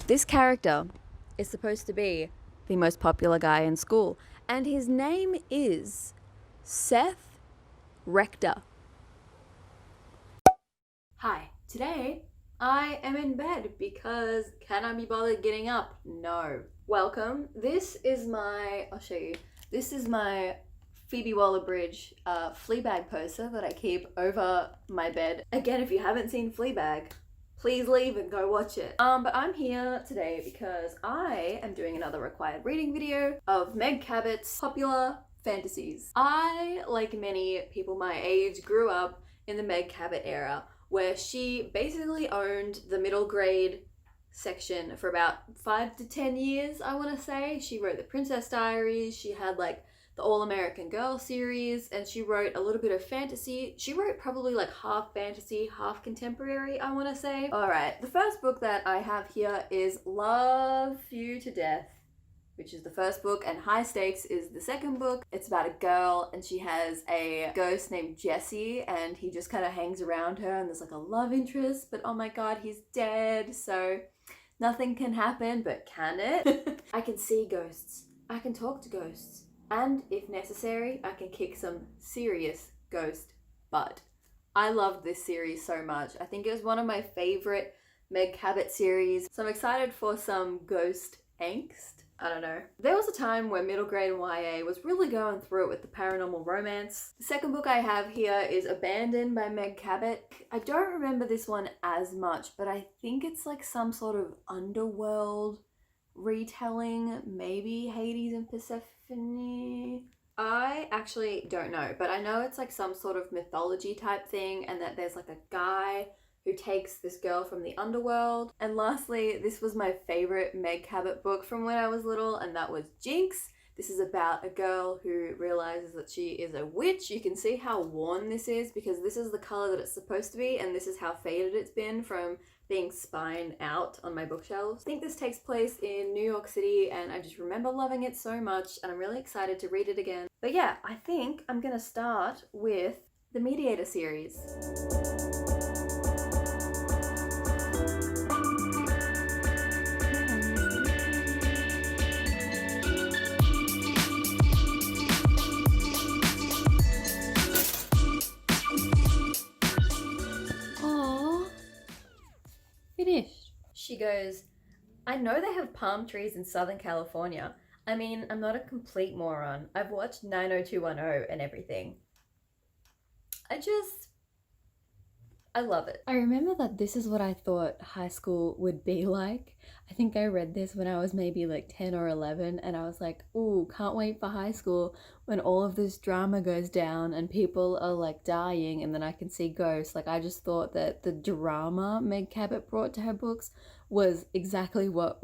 This character is supposed to be the most popular guy in school, and his name is Seth Rector. Hi, today I am in bed because can I be bothered getting up? No. Welcome. This is my, I'll show you. This is my Phoebe Waller-Bridge Fleabag poster that I keep over my bed. Again, if you haven't seen Fleabag, please leave and go watch it. But I'm here today because I am doing another required reading video of Meg Cabot's popular fantasies. I, like many people my age, grew up in the Meg Cabot era, where she basically owned the middle grade section for about 5 to 10 years, I want to say. She wrote the Princess Diaries, she had like the All-American Girl series, and she wrote a little bit of fantasy. She wrote probably like half fantasy, half contemporary, I want to say. Alright, the first book that I have here is Love You to Death, which is the first book, and High Stakes is the second book. It's about a girl and she has a ghost named Jesse, and he just kind of hangs around her, and there's like a love interest, but oh my god, he's dead, so nothing can happen, but can it? I can see ghosts, I can talk to ghosts, and if necessary, I can kick some serious ghost butt. I loved this series so much. I think it was one of my favorite Meg Cabot series, so I'm excited for some ghost angst. I don't know. There was a time where middle grade YA was really going through it with the paranormal romance. The second book I have here is Abandoned by Meg Cabot. I don't remember this one as much, but I think it's like some sort of underworld retelling, maybe Hades and Persephone. I actually don't know, but I know it's like some sort of mythology type thing, and that there's like a guy who takes this girl from the underworld. And lastly, this was my favorite Meg Cabot book from when I was little, and that was Jinx. This is about a girl who realizes that she is a witch. You can see how worn this is because this is the color that it's supposed to be, and this is how faded it's been from being spined out on my bookshelves. I think this takes place in New York City, and I just remember loving it so much, and I'm really excited to read it again. But yeah, I think I'm gonna start with the Mediator series. Finished. She goes, I know they have palm trees in Southern California. I mean, I'm not a complete moron. I've watched 90210 and everything. I love it. I remember that this is what I thought high school would be like. I think I read this when I was maybe like 10 or 11, and I was like, ooh, can't wait for high school when all of this drama goes down and people are like dying and then I can see ghosts. Like, I just thought that the drama Meg Cabot brought to her books was exactly what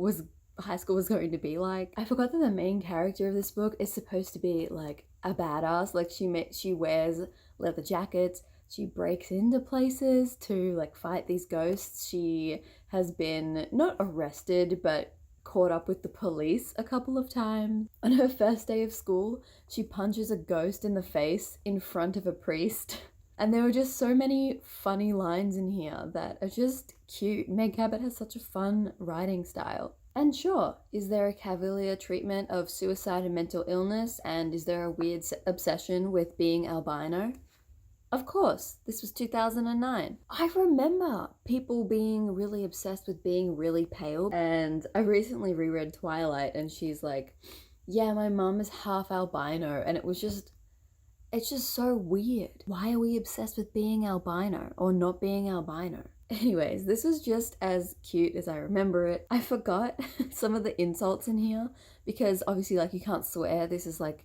high school was going to be like. I forgot that the main character of this book is supposed to be like a badass. Like, she wears leather jackets, she breaks into places to like fight these ghosts. She has been not arrested, but caught up with the police a couple of times. On her first day of school, she punches a ghost in the face in front of a priest. And there were just so many funny lines in here that are just cute. Meg Cabot has such a fun writing style. And sure, is there a cavalier treatment of suicide and mental illness? And is there a weird obsession with being albino? Of course, this was 2009. I remember people being really obsessed with being really pale, and I recently reread Twilight and she's like, yeah, my mom is half albino, and it's just so weird. Why are we obsessed with being albino or not being albino? Anyways, this was just as cute as I remember it. I forgot some of the insults in here because obviously like you can't swear. This is like,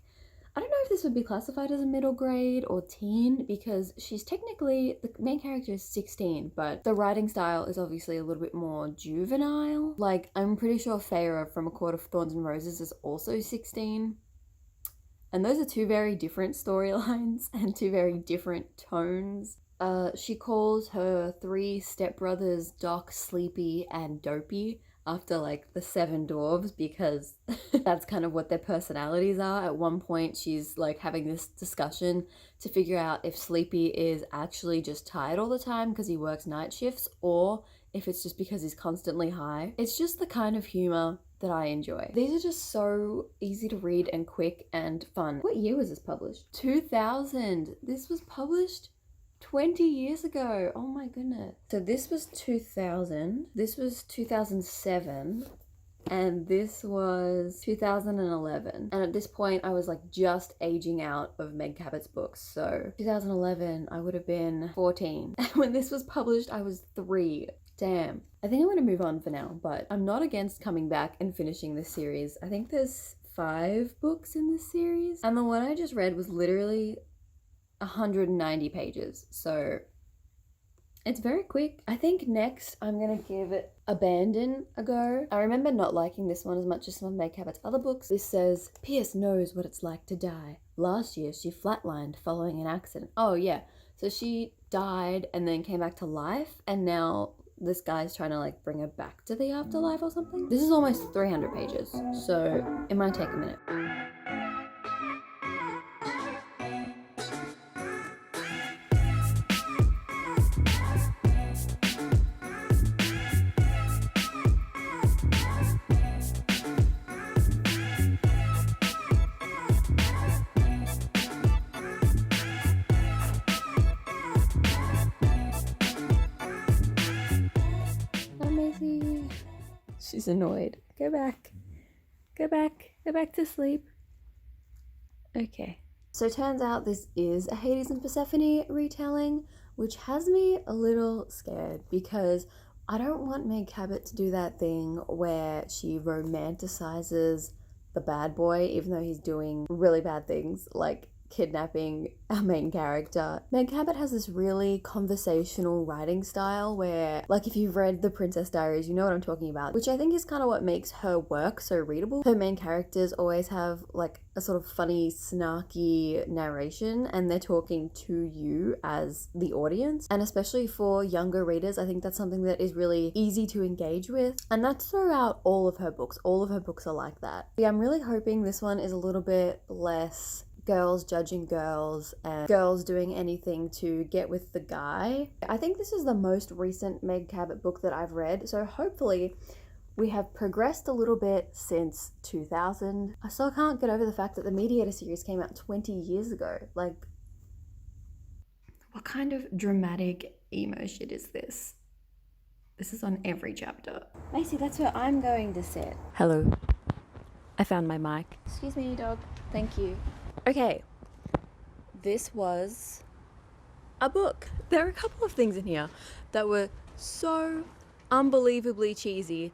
I don't know if this would be classified as a middle grade or teen because she's technically, the main character is 16, but the writing style is obviously a little bit more juvenile. Like, I'm pretty sure Feyre from A Court of Thorns and Roses is also 16. And those are two very different storylines and two very different tones. She calls her 3 stepbrothers Doc, Sleepy, and Dopey after like the 7 dwarves because that's kind of what their personalities are. At one point she's like having this discussion to figure out if Sleepy is actually just tired all the time because he works night shifts, or if it's just because he's constantly high. It's just the kind of humor that I enjoy. These are just so easy to read and quick and fun. What year was this published? 2000. This was published 20 years ago. Oh my goodness. So this was 2000. This was 2007. And this was 2011. And at this point, I was like just aging out of Meg Cabot's books. So 2011, I would have been 14. And when this was published, I was 3. Damn. I think I'm going to move on for now, but I'm not against coming back and finishing this series. I think there's 5 books in this series. And the one I just read was literally 190 pages. So it's very quick. I think next I'm going to give it Abandon a go. I remember not liking this one as much as some of Meg Cabot's other books. This says, Pierce knows what it's like to die. Last year she flatlined following an accident. Oh yeah, so she died and then came back to life, and now this guy's trying to like bring her back to the afterlife or something. This is almost 300 pages, so it might take a minute. She's annoyed. Go back. Go back. Go back to sleep. Okay. So turns out this is a Hades and Persephone retelling, which has me a little scared because I don't want Meg Cabot to do that thing where she romanticizes the bad boy even though he's doing really bad things like kidnapping our main character. Meg Cabot has this really conversational writing style where, like, if you've read The Princess Diaries, you know what I'm talking about, which I think is kind of what makes her work so readable. Her main characters always have like a sort of funny, snarky narration, and they're talking to you as the audience. And especially for younger readers, I think that's something that is really easy to engage with, and that's throughout all of her books. All of her books are like that. Yeah, I'm really hoping this one is a little bit less girls judging girls and girls doing anything to get with the guy. I think this is the most recent Meg Cabot book that I've read, so hopefully we have progressed a little bit since 2000. I still can't get over the fact that the Mediator series came out 20 years ago. Like, what kind of dramatic emo shit is this? This is on every chapter. Macy, that's where I'm going to sit. Hello. I found my mic. Excuse me, dog. Thank you. Okay, this was a book. There are a couple of things in here that were so unbelievably cheesy.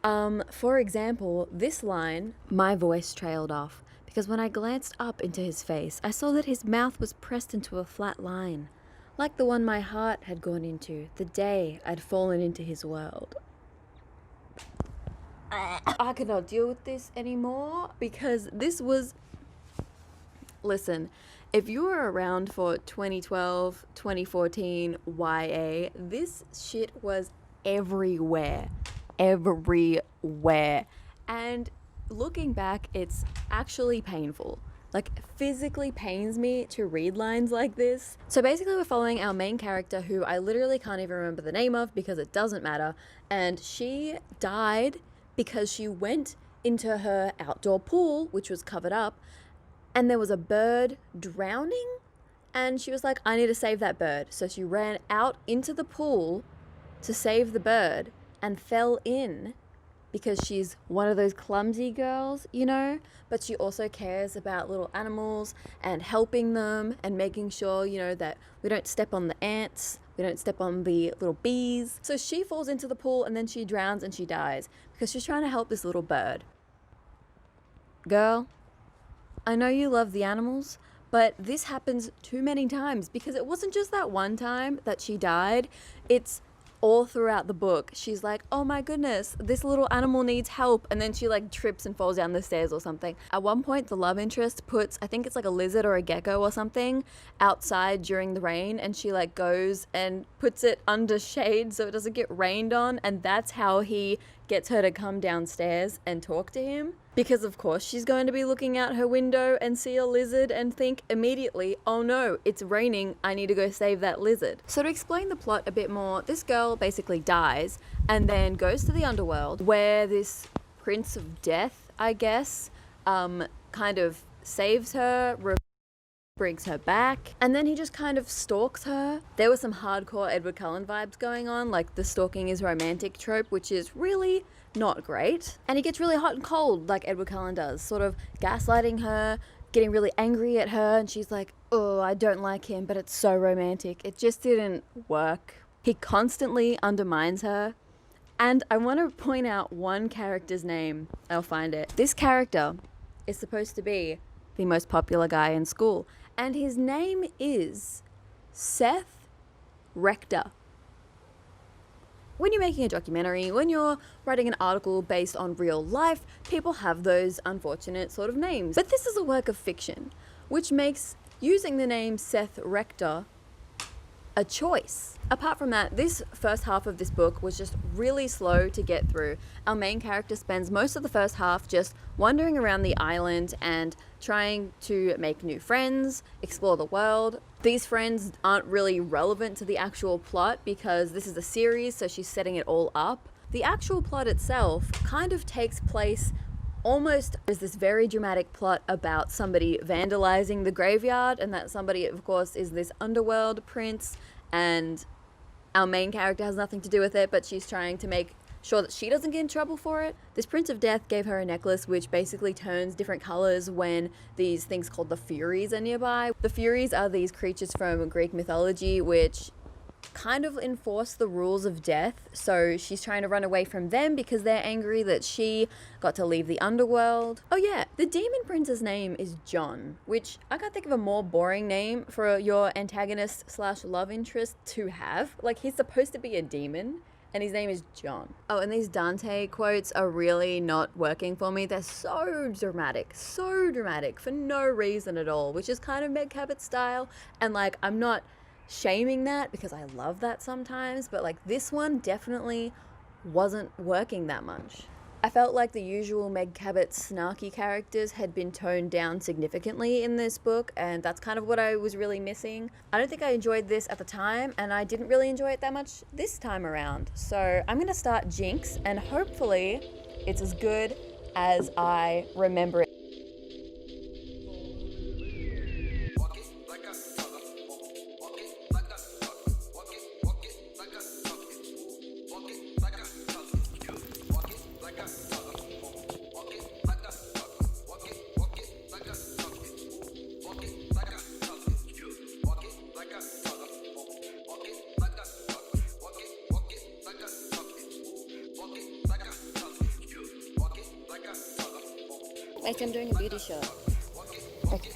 For example, this line, my voice trailed off because when I glanced up into his face, I saw that his mouth was pressed into a flat line, like the one my heart had gone into the day I'd fallen into his world. I could not deal with this anymore because this was... Listen, if you were around for 2012, 2014 YA, this shit was everywhere. Everywhere. And looking back, it's actually painful. Like, physically pains me to read lines like this. So basically we're following our main character, who I literally can't even remember the name of because it doesn't matter. And she died because she went into her outdoor pool, which was covered up, and there was a bird drowning, and she was like, I need to save that bird. So she ran out into the pool to save the bird and fell in because she's one of those clumsy girls, you know, but she also cares about little animals and helping them and making sure, you know, that we don't step on the ants, we don't step on the little bees. So she falls into the pool and then she drowns and she dies because she's trying to help this little bird. Girl, I know you love the animals, but this happens too many times because it wasn't just that one time that she died. It's all throughout the book. She's like, oh my goodness, this little animal needs help. And then she like trips and falls down the stairs or something. At one point, the love interest puts, I think it's like a lizard or a gecko or something, outside during the rain. And she like goes and puts it under shade so it doesn't get rained on. And that's how he gets her to come downstairs and talk to him. Because of course she's going to be looking out her window and see a lizard and think immediately, oh no, it's raining, I need to go save that lizard. So to explain the plot a bit more, this girl basically dies and then goes to the underworld where this Prince of Death, I guess, kind of saves her, brings her back, and then he just kind of stalks her. There was some hardcore Edward Cullen vibes going on, like the stalking is romantic trope, which is really not great. And he gets really hot and cold like Edward Cullen does, sort of gaslighting her, getting really angry at her, and she's like, oh, I don't like him, but it's so romantic. It just didn't work. He constantly undermines her. And I want to point out one character's name. I'll find it. This character is supposed to be the most popular guy in school, and his name is Seth Rector. When you're making a documentary, when you're writing an article based on real life, people have those unfortunate sort of names. But this is a work of fiction, which makes using the name Seth Rector a choice. Apart from that, this first half of this book was just really slow to get through. Our main character spends most of the first half just wandering around the island and trying to make new friends, explore the world. These friends aren't really relevant to the actual plot because this is a series, so she's setting it all up. The actual plot itself kind of takes place almost as this very dramatic plot about somebody vandalizing the graveyard, and that somebody, of course, is this underworld prince, and our main character has nothing to do with it, but she's trying to make sure that she doesn't get in trouble for it. This Prince of Death gave her a necklace which basically turns different colors when these things called the Furies are nearby. The Furies are these creatures from Greek mythology which kind of enforce the rules of death, so she's trying to run away from them because they're angry that she got to leave the underworld. Oh yeah, the demon prince's name is John, which I can't think of a more boring name for your antagonist slash love interest to have. Like, he's supposed to be a demon and his name is John. Oh, and these Dante quotes are really not working for me. They're so dramatic for no reason at all, which is kind of Meg Cabot style, and like, I'm not shaming that because I love that sometimes, but like this one definitely wasn't working that much. I felt like the usual Meg Cabot snarky characters had been toned down significantly in this book, and that's kind of what I was really missing. I don't think I enjoyed this at the time, and I didn't really enjoy it that much this time around. So I'm gonna start Jinx, and hopefully it's as good as I remember it. Like I'm doing a beauty show. Okay.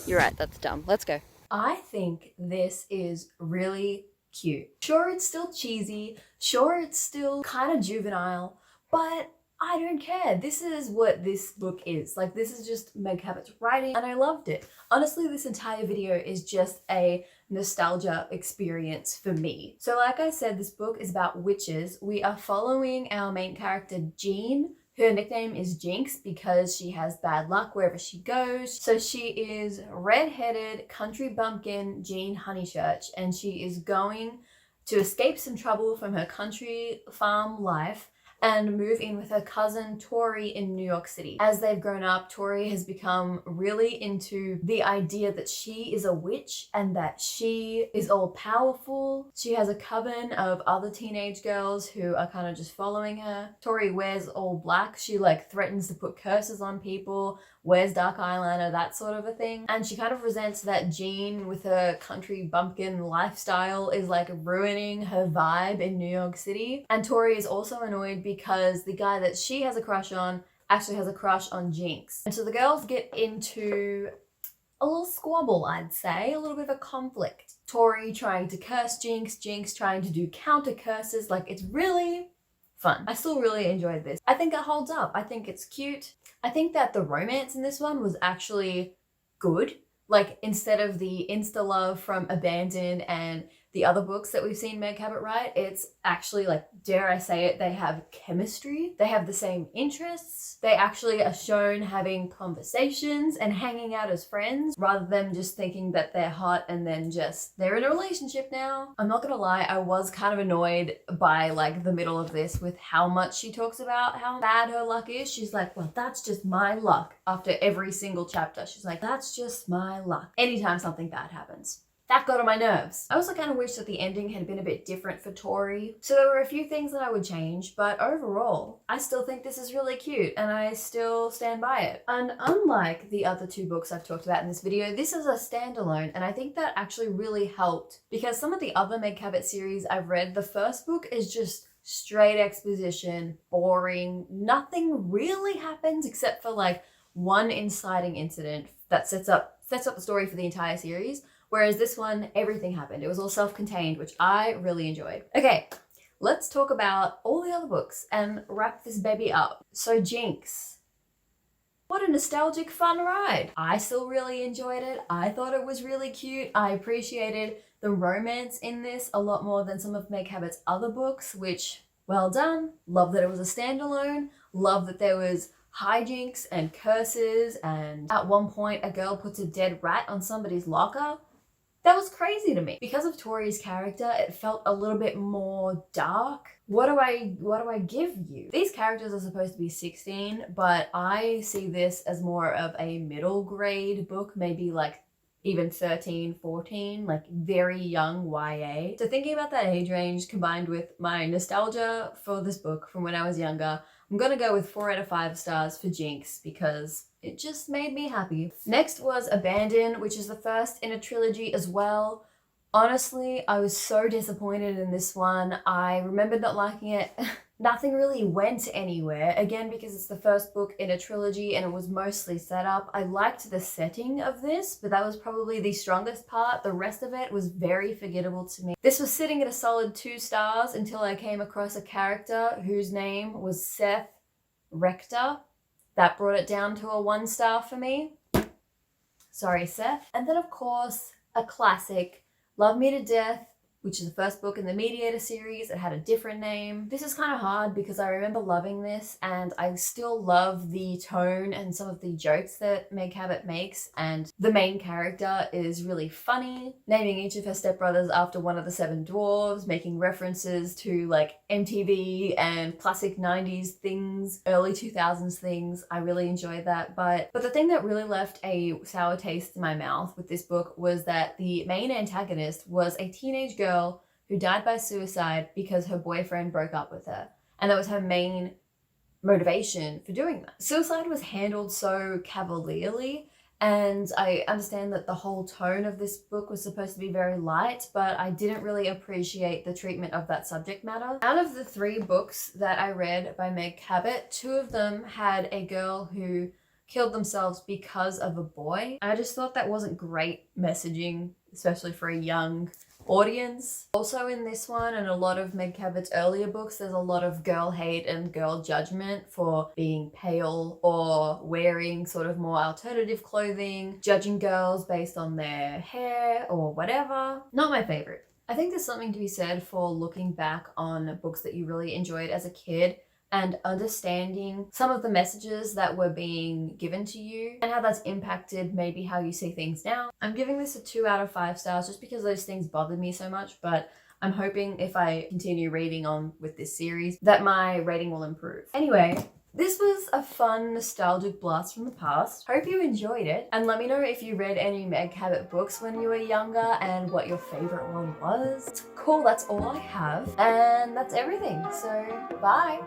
You're right, that's dumb. Let's go. I think this is really cute. Sure, it's still cheesy. Sure, it's still kind of juvenile, but I don't care. This is what this book is. Like, this is just Meg Cabot's writing, and I loved it. Honestly, this entire video is just a nostalgia experience for me. So like I said, this book is about witches. We are following our main character, Jean. Her nickname is Jinx because she has bad luck wherever she goes. So she is red-headed country bumpkin Jean Honeychurch, and she is going to escape some trouble from her country farm life and move in with her cousin Tori in New York City. As they've grown up, Tori has become really into the idea that she is a witch and that she is all powerful. She has a coven of other teenage girls who are kind of just following her. Tori wears all black. She like threatens to put curses on people, wears dark eyeliner, that sort of a thing. And she kind of resents that Jean with her country bumpkin lifestyle is like ruining her vibe in New York City. And Tori is also annoyed because the guy that she has a crush on actually has a crush on Jinx. And so the girls get into a little squabble, I'd say, a little bit of a conflict. Tori trying to curse Jinx, Jinx trying to do counter curses. Like, it's really fun. I still really enjoyed this. I think it holds up. I think it's cute. I think that the romance in this one was actually good. Like, instead of the insta love from Abandoned and the other books that we've seen Meg Cabot write. It's actually, like, dare I say it, they have chemistry. They have the same interests. They actually are shown having conversations and hanging out as friends rather than just thinking that they're hot and then just they're in a relationship now. I'm not gonna lie, I was kind of annoyed by like the middle of this with how much she talks about how bad her luck is. She's like, well, that's just my luck. After every single chapter, she's like, that's just my luck. Anytime something bad happens. That got on my nerves. I also kind of wish that the ending had been a bit different for Tori. So there were a few things that I would change, but overall, I still think this is really cute and I still stand by it. And unlike the other two books I've talked about in this video, this is a standalone, and I think that actually really helped because some of the other Meg Cabot series I've read, the first book is just straight exposition, boring, nothing really happens except for like one inciting incident that sets up the story for the entire series. Whereas this one, everything happened. It was all self-contained, which I really enjoyed. Okay, let's talk about all the other books and wrap this baby up. So Jinx. What a nostalgic, fun ride. I still really enjoyed it. I thought it was really cute. I appreciated the romance in this a lot more than some of Meg Cabot's other books, which, well done. Love that it was a standalone. Love that there was hijinks and curses, and at one point a girl puts a dead rat on somebody's locker. That was crazy to me. Because of Tori's character, it felt a little bit more dark. What do I give you? These characters are supposed to be 16, but I see this as more of a middle grade book, maybe like even 13, 14, like very young YA. So thinking about that age range combined with my nostalgia for this book from when I was younger, I'm gonna go with 4 out of 5 stars for Jinx because it just made me happy. Next was Abandon, which is the first in a trilogy as well. Honestly, I was so disappointed in this one. I remember not liking it. Nothing really went anywhere, again because it's the first book in a trilogy and it was mostly set up. I liked the setting of this, but that was probably the strongest part. The rest of it was very forgettable to me. This was sitting at a solid 2 stars until I came across a character whose name was Seth Rector. That brought it down to a 1 star for me. Sorry, Seth. And then of course, a classic, Love Me to Death, which is the first book in the Mediator series. It had a different name. This is kind of hard because I remember loving this and I still love the tone and some of the jokes that Meg Cabot makes, and the main character is really funny, naming each of her stepbrothers after one of the 7 dwarves, making references to like MTV and classic 90s things, early 2000s things. I really enjoyed that, but the thing that really left a sour taste in my mouth with this book was that the main antagonist was a teenage girl who died by suicide because her boyfriend broke up with her. And that was her main motivation for doing that. Suicide was handled so cavalierly, and I understand that the whole tone of this book was supposed to be very light, but I didn't really appreciate the treatment of that subject matter. Out of the 3 books that I read by Meg Cabot, 2 of them had a girl who killed themselves because of a boy. I just thought that wasn't great messaging, especially for a young audience. Also in this one and a lot of Meg Cabot's earlier books, there's a lot of girl hate and girl judgment for being pale or wearing sort of more alternative clothing, judging girls based on their hair or whatever. Not my favorite. I think there's something to be said for looking back on books that you really enjoyed as a kid and understanding some of the messages that were being given to you and how that's impacted maybe how you see things now. I'm giving this a 2 out of 5 stars just because those things bothered me so much, but I'm hoping if I continue reading on with this series that my rating will improve. Anyway, this was a fun, nostalgic blast from the past. Hope you enjoyed it, and let me know if you read any Meg Cabot books when you were younger and what your favorite one was. Cool, that's all I have, and that's everything, so bye!